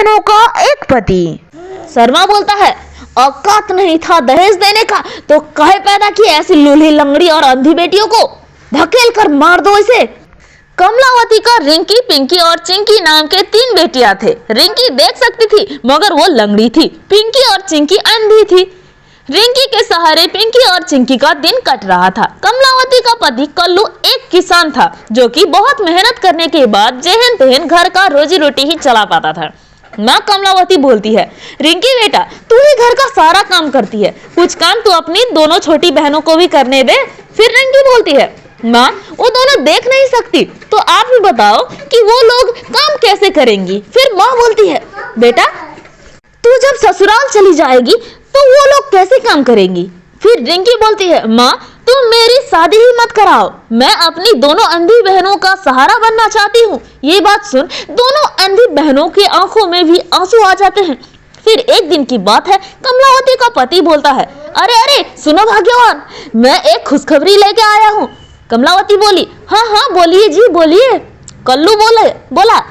बहनों का एक पति। शर्मा बोलता है, औकात नहीं था दहेज देने का तो काहे पैदा की ऐसी लूली लंगड़ी और अंधी बेटियों को, धकेल कर मार दो इसे। कमलावती का रिंकी, पिंकी और चिंकी नाम के 3 बेटियां थे। रिंकी देख सकती थी मगर वो लंगड़ी थी। पिंकी और चिंकी अंधी थी। रिंकी के सहारे पिंकी और चिंकी का दिन कट रहा था। कमलावती का पति कल्लू एक किसान था जो कि बहुत मेहनत करने के बाद जेहन तेहन घर का रोजी रोटी ही चला पाता था। माँ कमलावती बोलती है, रिंकी बेटा तू ही घर का सारा काम करती है, कुछ काम तू अपनी दोनों छोटी बहनों को भी करने दे। फिर रिंकी बोलती है, माँ वो दोनों देख नहीं सकती तो आप ही बताओ कि वो लोग काम कैसे करेंगी। फिर माँ बोलती है, बेटा तू जब ससुराल चली जाएगी तो वो लोग कैसे काम करेंगी। फिर रिंकी बोलती है, माँ तुम मेरी शादी ही मत कराओ, मैं अपनी दोनों अंधी बहनों का सहारा बनना चाहती हूँ। ये बात सुन दोनों अंधी बहनों की आंखों में भी आंसू आ जाते हैं। फिर एक दिन की बात है, कमलावती का पति बोलता है, अरे अरे सुनो भाग्यवान, मैं एक खुशखबरी लेके आया हूँ। कमलावती बोली, हाँ हाँ बोलिए जी बोलिए। कल्लू बोला,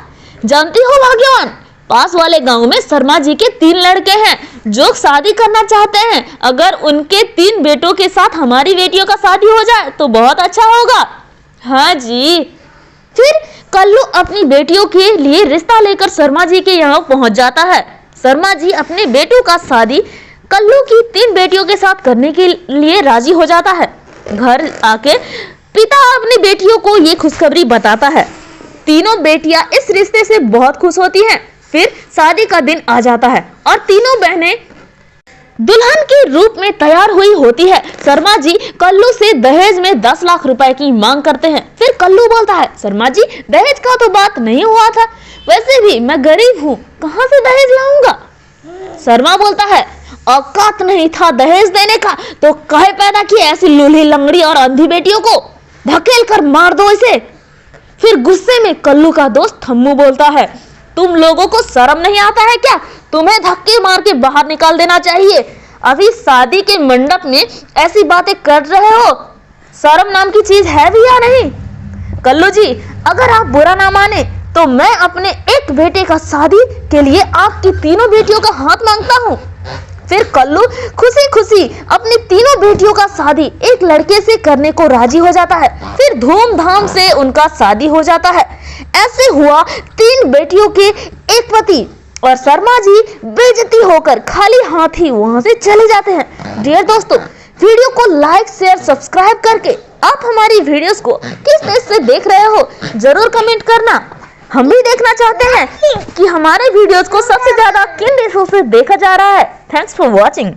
जानती हो भाग्यवान, पास वाले गांव में शर्मा जी के 3 लड़के हैं जो शादी करना चाहते हैं। अगर उनके 3 बेटों के साथ हमारी बेटियों का शादी हो जाए तो बहुत अच्छा होगा। हाँ जी। फिर कल्लू अपनी बेटियों के लिए रिश्ता लेकर शर्मा जी के यहाँ पहुंच जाता है। शर्मा जी अपने बेटों का शादी कल्लू की 3 बेटियों के साथ करने के लिए राजी हो जाता है। घर आके पिता अपनी बेटियों को ये खुशखबरी बताता है। तीनों बेटियां इस रिश्ते से बहुत खुश होती हैं। फिर शादी का दिन आ जाता है और तीनों बहनें दुल्हन के रूप में तैयार हुई होती है। शर्मा जी कल्लू से दहेज में 10 लाख रुपए की मांग करते हैं। फिर कल्लू बोलता है, शर्मा जी दहेज का तो बात नहीं हुआ था, वैसे भी मैं गरीब हूँ, कहाँ से दहेज लाऊंगा। शर्मा बोलता है, औकात नहीं था दहेज देने का तो काहे पैदा की ऐसी लूली लंगड़ी और अंधी बेटियों को, धकेल कर मार दो इसे। फिर गुस्से में कल्लू का दोस्त थम्मू बोलता है, तुम लोगों को शर्म नहीं आता है क्या, तुम्हें धक्के मार के बाहर निकाल देना चाहिए। अभी शादी के मंडप में ऐसी बातें कर रहे हो, शर्म नाम की चीज है भी या नहीं। कल्लू जी अगर आप बुरा ना माने तो मैं अपने एक बेटे का शादी के लिए आपकी तीनों बेटियों का हाथ मांगता हूँ। फिर कल्लू खुशी खुशी अपनी तीनों बेटियों का शादी एक लड़के से करने को राजी हो जाता है। फिर धूमधाम से उनका शादी हो जाता है। ऐसे हुआ 3 बेटियों के एक पति और शर्मा जी बेइज्जती होकर खाली हाथ ही वहां से चले जाते हैं। डियर दोस्तों, वीडियो को लाइक शेयर सब्सक्राइब करके आप हमारी वीडियोस को किस देश से देख रहे हो जरूर कमेंट करना। हम भी देखना चाहते हैं कि हमारे वीडियोस को सबसे ज्यादा किन देशों से देखा जा रहा है। Thanks for watching.